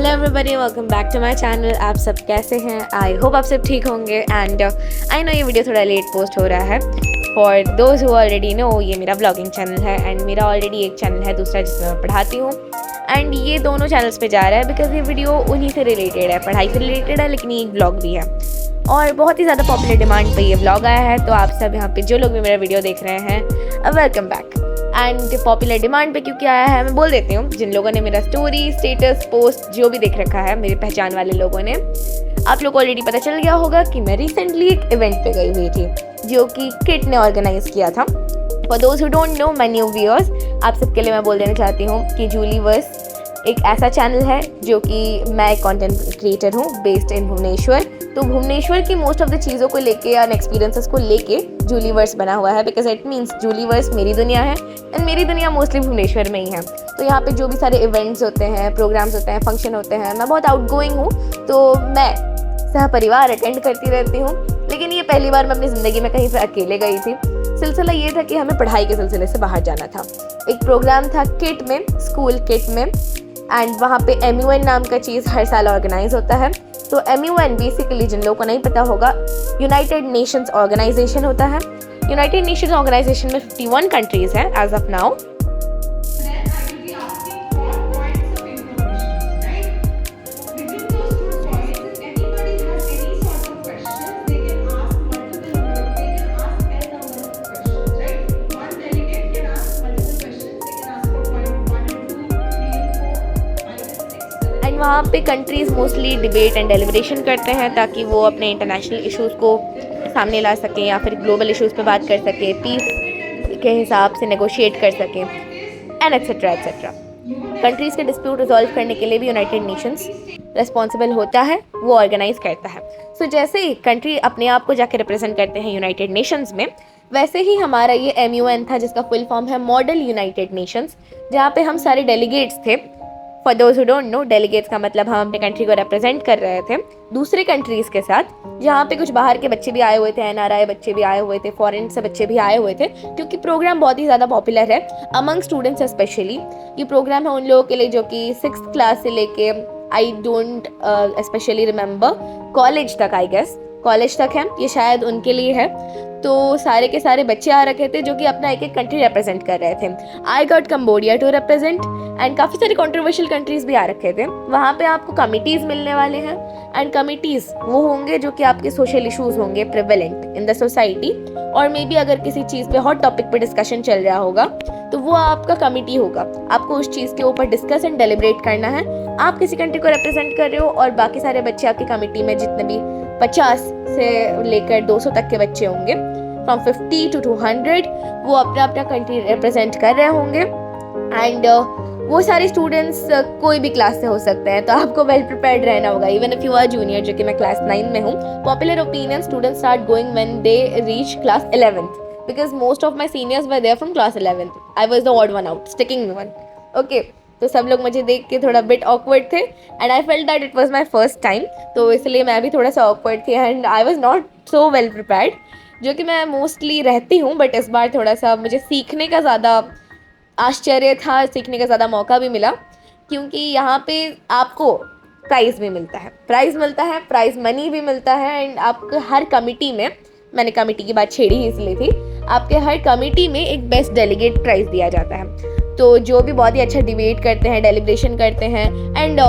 Hello everybody, welcome back to my channel. आप सब कैसे हैं? आई होप आप सब ठीक होंगे। एंड आई नो ये वीडियो थोड़ा लेट पोस्ट हो रहा है। For those who already know, ये मेरा ब्लॉगिंग चैनल है एंड मेरा ऑलरेडी एक चैनल है दूसरा जिसमें मैं पढ़ाती हूँ। एंड ये दोनों चैनल्स पे जा रहा है बिकॉज ये वीडियो उन्हीं से रिलेटेड है, पढ़ाई से रिलेटेड है, लेकिन ये एक ब्लॉग भी है और बहुत ही ज़्यादा पॉपुलर डिमांड पे ये व्लॉग आया है। तो आप सब यहाँ पे जो लोग भी मेरा वीडियो देख रहे हैं, welcome back. And popular demand पे क्योंकि आया है मैं बोल देती हूँ। जिन लोगों ने मेरा स्टोरी, स्टेटस, पोस्ट जो भी देख रखा है, मेरी पहचान वाले लोगों ने, आप लोग को ऑलरेडी पता चल गया होगा कि मैं रिसेंटली एक इवेंट पे गई हुई थी जो कि किट ने ऑर्गेनाइज किया था। For those who don't know, my new viewers, आप सबके लिए मैं बोल देना चाहती हूँ कि जूलीवर्स एक ऐसा चैनल है जो कि मैं एक कंटेंट क्रिएटर हूँ बेस्ड इन भुवनेश्वर। तो भुवनेश्वर की मोस्ट ऑफ द चीज़ों को लेके या एक्सपीरियंसेस को लेके जूलीवर्स बना हुआ है बिकॉज इट मीन्स जूलीवर्स मेरी दुनिया है एंड मेरी दुनिया मोस्टली भुवनेश्वर में ही है। तो यहाँ पे जो भी सारे इवेंट्स होते हैं, प्रोग्राम्स होते हैं, फंक्शन होते हैं, मैं बहुत आउटगोइंग हूँ तो मैं सह परिवार अटेंड करती रहती हूँ। लेकिन ये पहली बार मैं अपनी ज़िंदगी में कहीं पर अकेले गई थी। सिलसिला ये था कि हमें पढ़ाई के सिलसिले से बाहर जाना था। एक प्रोग्राम था किट में, स्कूल किट में, एंड वहाँ पे MUN नाम का चीज़ हर साल ऑर्गेनाइज होता है। तो MUN बेसिकली, जिन लोगों को नहीं पता होगा, यूनाइटेड नेशंस ऑर्गेनाइजेशन होता है। यूनाइटेड नेशंस ऑर्गेनाइजेशन में 51 कंट्रीज़ हैं एज ऑफ नाउ। वहाँ पे countries mostly debate and deliberation करते हैं ताकि वो अपने इंटरनेशनल इश्यूज़ को सामने ला सकें या फिर ग्लोबल इश्यूज़ पे बात कर सकें, पीस के हिसाब से नेगोशिएट कर सकें एंड एट्सेट्रा एट्सेट्रा। कंट्रीज़ के डिस्प्यूट रिजॉल्व करने के लिए भी यूनाइटेड नेशंस रिस्पॉन्सिबल होता है, वो ऑर्गेनाइज करता है। सो जैसे ही कंट्री अपने आप को जाके रिप्रेजेंट करते हैं यूनाइटेड नेशंस में, वैसे ही हमारा ये MUN था जिसका फुल फॉर्म है मॉडल यूनाइटेड नेशंस, जहाँ पे हम सारे डेलीगेट्स थे। For those who don't know, delegates का मतलब हम अपने कंट्री को रिप्रेजेंट कर रहे थे दूसरे कंट्रीज़ के साथ, जहाँ पे कुछ बाहर के बच्चे भी आए हुए थे, NRI बच्चे भी आए हुए थे, फॉरेन से बच्चे भी आए हुए थे, क्योंकि प्रोग्राम बहुत ही ज़्यादा पॉपुलर है अमंग स्टूडेंट्स स्पेशली। ये प्रोग्राम है उन लोगों के लिए जो कि 6th क्लास से लेके I don't specially remember college तक, आई गेस कॉलेज तक है, ये शायद उनके लिए है। तो सारे के सारे बच्चे आ रखे थे जो कि अपना एक एक कंट्री रिप्रेजेंट कर रहे थे। I got Cambodia to represent and काफ़ी सारे कंट्रोवर्शियल कंट्रीज़ भी आ रखे थे। वहाँ पे आपको कमिटीज़ मिलने वाले हैं एंड कमिटीज़ वो होंगे जो कि आपके सोशल इश्यूज़ होंगे प्रिवेलेंट इन द सोसाइटी, और मे बी अगर किसी चीज़ पे हॉट टॉपिक पे डिस्कशन चल रहा होगा तो वो आपका कमिटी होगा। आपको उस चीज़ के ऊपर डिस्कस एंड डेलिब्रेट करना है। आप किसी कंट्री को रिप्रेजेंट कर रहे हो और बाकी सारे बच्चे आपकी कमिटी में, जितने भी 50 से लेकर 200 तक के बच्चे होंगे, फ्रॉम 50 to 200, वो अपना अपना कंट्री रिप्रेजेंट कर रहे होंगे। एंड वो सारे स्टूडेंट्स कोई भी क्लास से हो सकते हैं, तो आपको वेल प्रिपेयर्ड रहना होगा। Even if you are junior, जो कि मैं क्लास 9 में हूँ, popular opinion students start going when they reach class 11th because most of my seniors were there from class 11th। I was the odd one out, sticking one. Okay, तो सब लोग मुझे देख के थोड़ा बिट ऑकवर्ड थे and I felt that it was my first time, तो इसलिए मैं भी थोड़ा सा ऑकवर्ड थी and I was not so well prepared, जो कि मैं मोस्टली रहती हूँ। बट इस बार थोड़ा सा मुझे सीखने का ज़्यादा आश्चर्य था, सीखने का ज़्यादा मौका भी मिला, क्योंकि यहाँ पे आपको प्राइज़ भी मिलता है, प्राइज़ मनी भी मिलता है। एंड आपको हर कमिटी में, मैंने कमिटी की बात छेड़ी ही इसलिए थी, आपके हर कमिटी में एक बेस्ट डेलीगेट प्राइज़ दिया जाता है। तो जो भी बहुत ही अच्छा डिबेट करते हैं, डेलिब्रेशन करते हैं एंड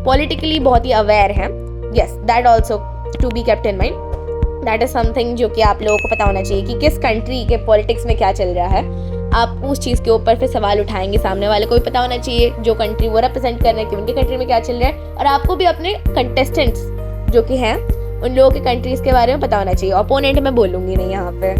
पॉलिटिकली बहुत ही अवेयर हैं, yes that also to be kept in mind, that is something जो कि आप लोगों को पता होना चाहिए कि किस कंट्री के पॉलिटिक्स में क्या चल रहा है। आप उस चीज़ के ऊपर फिर सवाल उठाएंगे, सामने वाले को भी पता होना चाहिए जो कंट्री वो रिप्रेजेंट कर रहे हैं कि उनकी कंट्री में क्या चल रहा है, और आपको भी अपने कंटेस्टेंट्स जो कि हैं उन लोगों के कंट्रीज़ के बारे में पता होना चाहिए। ओपोनेंट मैं बोलूँगी नहीं यहाँ पे,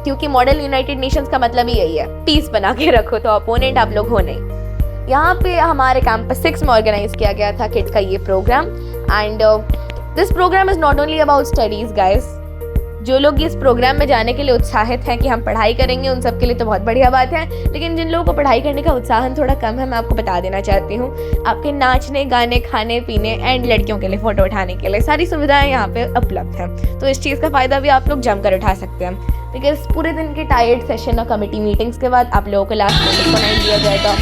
क्योंकि मॉडल यूनाइटेड नेशंस का मतलब ही यही है, पीस बना के रखो, तो ओपोनेंट आप लोग हो नहीं। यहाँ पे हमारे कैंपस 6 में ऑर्गेनाइज किया गया था किट का ये programme and this programme is not only about studies guys. जो लोग इस प्रोग्राम में जाने के लिए उत्साहित हैं कि हम पढ़ाई करेंगे, उन सब के लिए तो बहुत बढ़िया बात है, लेकिन जिन लोगों को पढ़ाई करने का उत्साह थोड़ा कम है, मैं आपको बता देना चाहती हूँ, आपके नाचने, गाने, खाने पीने एंड लड़कियों के लिए फ़ोटो उठाने के लिए सारी सुविधाएं यहाँ पे उपलब्ध हैं। तो इस चीज़ का फ़ायदा भी आप लोग जमकर उठा सकते हैं, बिकॉज पूरे दिन के टायर्ड सेशन और कमेटी मीटिंग्स के बाद आप लोगों को लास्ट में डिस्काउंट दिया जाएगा।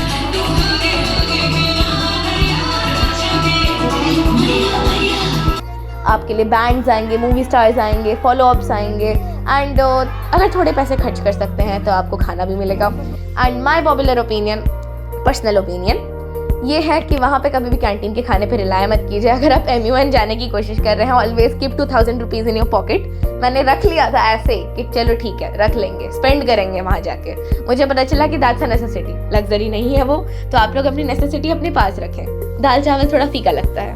आपके लिए बैंड्स आएंगे, मूवी स्टार्स आएंगे, फॉलो अप्स आएंगे एंड अगर थोड़े पैसे खर्च कर सकते हैं तो आपको खाना भी मिलेगा। And my popular opinion, personal opinion ये है कि वहाँ पे कभी भी कैंटीन के खाने पे रिलाय मत कीजिए। अगर आप MUN जाने की कोशिश कर रहे हैं, always keep 2000 rupees in your pocket. मैंने रख लिया था ऐसे कि चलो ठीक है रख लेंगे, स्पेंड करेंगे वहाँ जाके। मुझे पता चला कि दैट्स अ नेसेसिटी, लग्जरी नहीं है वो। तो आप लोग अपनी नेसेसिटी अपने पास रखें। दाल चावल थोड़ा फीका लगता है।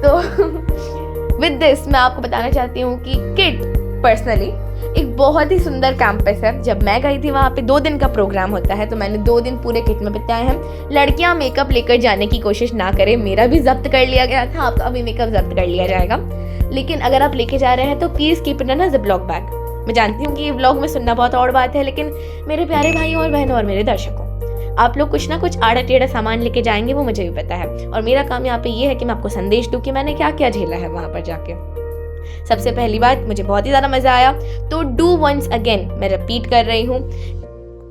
तो विद दिस मैं आपको बताना चाहती हूँ कि किट पर्सनली एक बहुत ही सुंदर कैंपस है। जब मैं गई थी वहाँ पे 2 दिन का प्रोग्राम होता है, तो मैंने 2 दिन पूरे किट में बिताए हैं। लड़कियाँ मेकअप लेकर जाने की कोशिश ना करें, मेरा भी जब्त कर लिया गया था, आपका भी मेकअप जब्त कर लिया जाएगा। लेकिन अगर आप लेके जा रहे हैं तो please keep it in a ziplock bag. मैं जानती हूँ कि ये व्लॉग में सुनना बहुत और बात है, लेकिन मेरे प्यारे भाइयों और बहनों और मेरे दर्शकों, आप लोग कुछ ना कुछ आड़ा टेढ़ा सामान लेके जाएंगे, वो मुझे भी पता है। और मेरा काम यहाँ पे ये है कि मैं आपको संदेश दूँ कि मैंने क्या क्या झेला है वहाँ पर जाके। सबसे पहली बात, मुझे बहुत ही ज़्यादा मज़ा आया। तो डू वंस अगेन, मैं रिपीट कर रही हूँ,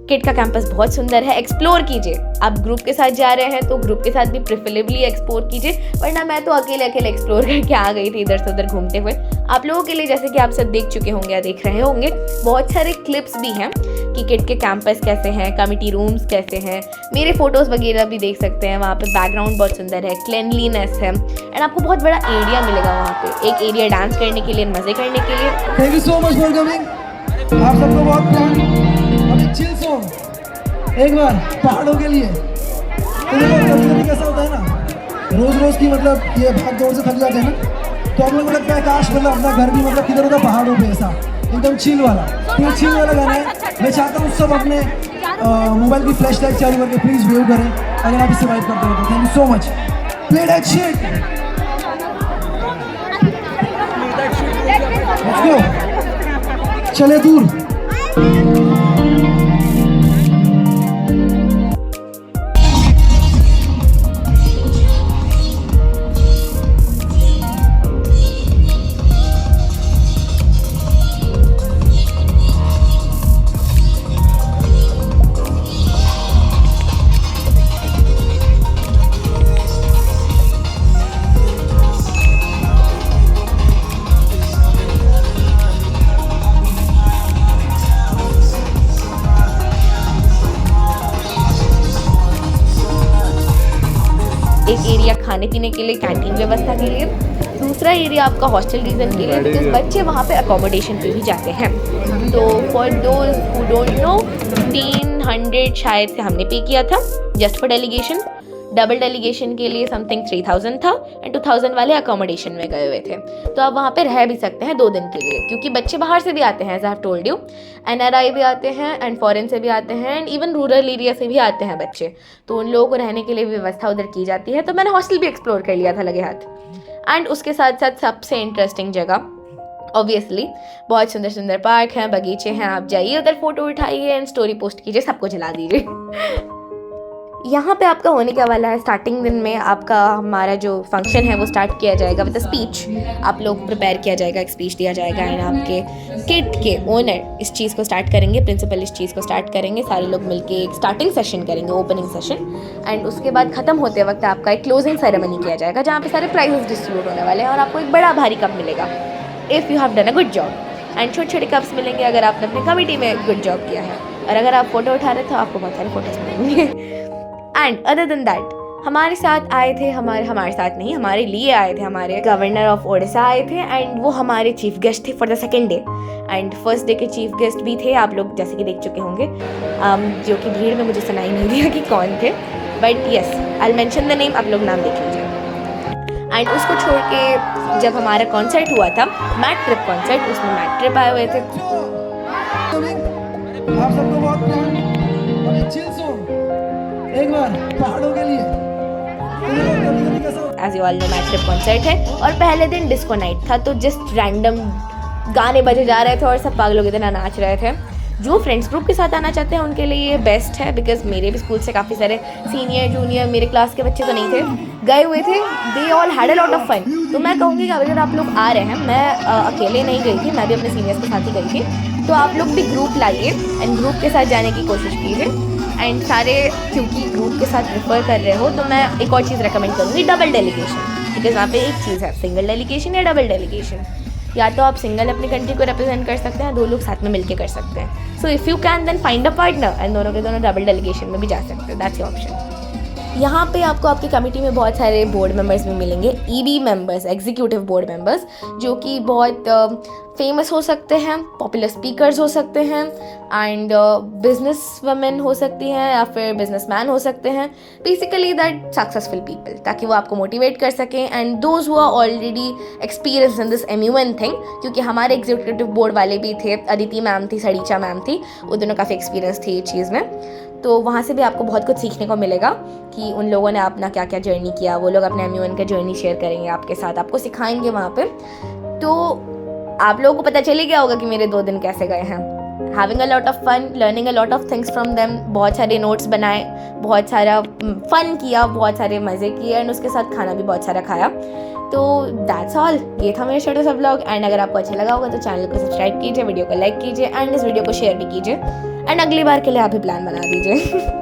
किट का कैंपस बहुत सुंदर है, एक्सप्लोर कीजिए। आप ग्रुप के साथ जा रहे हैं तो ग्रुप के साथ भी प्रेफरेबली एक्सप्लोर कीजिए, वरना मैं तो अकेले एक्सप्लोर करके आ गई थी इधर से उधर घूमते हुए। आप लोगों के लिए, जैसे कि आप सब देख चुके होंगे या देख रहे होंगे, बहुत सारे क्लिप्स भी हैं कि किट के कैंपस कैसे हैं, कमिटी रूम्स कैसे हैं, मेरे फोटोज़ वगैरह भी देख सकते हैं। वहाँ पे बैकग्राउंड बहुत सुंदर है, क्लीनलीनेस है एंड आपको बहुत बड़ा एरिया मिलेगा वहाँ पे। एक एरिया डांस करने के लिए, मज़े करने के लिए। Thank you so much for coming. आप सबको बहुत प्यार। अभी चिल सॉन्ग एक बार पहाड़ों के लिए। तो देखो कभी कैसा होता है ना, रोज की मतलब ये भाग दौड़ से थक जाते हैं ना, तो हम लोग को लगता है काश मतलब अपना घर भी मतलब किधर होता पहाड़ों पे, ऐसा एकदम चिल वाला। तो ये चिल वाला गाना है। मैं चाहता हूँ सब अपने मोबाइल की फ्लैश लाइट चालू करके प्लीज व्यू करें अगर आप इससे वाइब करते हो तो। Thank you so much. Play that shit, let's go, चले दूर। एक एरिया खाने पीने के लिए, कैंटीन व्यवस्था के लिए, दूसरा एरिया आपका हॉस्टल रीज़न के लिए, बिकॉज बच्चे वहाँ पे अकोमोडेशन पे भी जाते हैं। तो for those who don't know, 1500 शायद से हमने पे किया था just for delegation. Double delegation के लिए समथिंग 3000 था एंड 2000 वाले अकोमोडेशन में गए हुए थे। तो आप वहाँ पे रह भी सकते हैं 2 दिन के लिए, क्योंकि बच्चे बाहर से भी आते हैं, as I have told you. NRI भी आते हैं एंड फॉरेन से भी आते हैं एंड इवन रूरल एरिया से भी आते हैं बच्चे। तो उन लोगों को रहने के लिए व्यवस्था उधर की जाती है। तो मैंने हॉस्टल भी एक्सप्लोर कर लिया था लगे हाथ। एंड उसके साथ साथ सबसे इंटरेस्टिंग जगह ऑब्वियसली बहुत सुंदर सुंदर पार्क हैं, बगीचे हैं। आप जाइए उधर, फोटो उठाइए एंड स्टोरी पोस्ट कीजिए, सबको जला दीजिए। यहाँ पे आपका होने क्या वाला है, स्टार्टिंग दिन में आपका हमारा जो फंक्शन है वो स्टार्ट किया जाएगा विद अ स्पीच। आप लोग प्रिपेयर किया जाएगा, एक स्पीच दिया जाएगा एंड आपके किट के ओनर इस चीज़ को स्टार्ट करेंगे, प्रिंसिपल इस चीज़ को स्टार्ट करेंगे। सारे लोग मिलके एक स्टार्टिंग सेशन करेंगे, ओपनिंग सेशन। एंड उसके बाद ख़त्म होते वक्त आपका एक क्लोजिंग सेरेमनी किया जाएगा, जहाँ पे सारे प्राइजेस डिस्ट्रीब्यूट होने वाले हैं और आपको एक बड़ा भारी कप मिलेगा if you have done a good job. And छोटे छोटे कप्स मिलेंगे अगर आपने अपनी कमेटी में गुड जॉब किया है, और अगर आप फोटो उठा रहे तो आपको बहुत सारे फोटोज मिलेंगे। एंड अदर देन दैट, हमारे साथ आए थे, हमारे साथ नहीं, हमारे लिए आए थे, हमारे गवर्नर ऑफ ओडिशा आए थे एंड वो हमारे चीफ गेस्ट थे for the second day. And first day के चीफ गेस्ट भी थे, आप लोग जैसे कि देख चुके होंगे, जो कि भीड़ में मुझे सुनाई नहीं दिया कि कौन थे, but yes I will mention the name, आप लोग नाम देख लीजिए। एंड उसको छोड़ के जब हमारा कॉन्सर्ट हुआ था, मैट ट्रिप कॉन्सर्ट, उसमें मैट ट्रिप आए हुए थे। आप सबको बहुत प्यार। अभी चिल सॉन्ग एक बार पहाड़ों के लिए। As you all know, mat trip concert है और पहले दिन डिस्को नाइट था, तो जस्ट रैंडम गाने बजे जा रहे थे और सब पागलों की तरह नाच रहे थे। जो फ्रेंड्स ग्रुप के साथ आना चाहते हैं उनके लिए ये बेस्ट है, बिकॉज मेरे भी स्कूल से काफ़ी सारे सीनियर जूनियर मेरे क्लास के बच्चे तो नहीं थे, गए हुए थे, they all had a lot of fun. तो मैं कहूँगी कि अगर आप लोग आ रहे हैं, मैं अकेले नहीं गई थी, मैं भी अपने सीनियर्स के साथ ही गई थी, तो आप लोग भी ग्रुप लाइए एंड ग्रुप के साथ जाने की कोशिश कीजिए। एंड सारे क्योंकि ग्रुप के साथ प्रेफर कर रहे हो तो मैं एक और चीज़ रेकमेंड करूँगी, डबल डेलीगेशन। बिकॉज वहाँ पे एक चीज़ है, सिंगल डेलीगेशन या डबल डेलीगेशन। या तो आप सिंगल अपनी कंट्री को रिप्रेजेंट कर सकते हैं, 2 लोग साथ में मिलके कर सकते हैं। So if you can then find a partner and दोनों के दोनों डबल डेलीगेशन में भी जा सकते हैं। That's your option. यहाँ पे आपको आपकी कमेटी में बहुत सारे बोर्ड मेंबर्स भी मिलेंगे, EB members, executive board members, जो कि बहुत फेमस हो सकते हैं, पॉपुलर स्पीकर्स हो सकते हैं, एंड बिजनेस वमेन हो सकती हैं या फिर बिजनेसमैन हो सकते हैं। बेसिकली दैट सक्सेसफुल पीपल, ताकि वो आपको मोटिवेट कर सकें, and those who are already experience in this MUN thing, क्योंकि हमारे एग्जीक्यूटिव बोर्ड वाले भी थे, अदिति मैम थी, सड़ीचा मैम थी, वो दोनों काफ़ी एक्सपीरियंस थी ये चीज़ में। तो वहाँ से भी आपको बहुत कुछ सीखने को मिलेगा कि उन लोगों ने अपना क्या क्या जर्नी किया, वो लोग अपने MUN का जर्नी शेयर करेंगे आपके साथ, आपको सिखाएंगे वहाँ पे। तो आप लोगों को पता चल ही गया होगा कि मेरे 2 दिन कैसे गए हैं। Having a lot of fun, learning a lot of things from them, बहुत सारे नोट्स बनाए, बहुत सारा फन किया, बहुत सारे मज़े किए, एंड उसके साथ खाना भी बहुत सारा खाया। तो दैट्स ऑल, ये था मेरा छोटा सा व्लॉग। एंड अगर आपको अच्छा लगा होगा तो चैनल को सब्सक्राइब कीजिए, वीडियो को लाइक कीजिए, एंड इस वीडियो को शेयर भी कीजिए, एंड अगली बार के लिए आप भी प्लान बना दीजिए।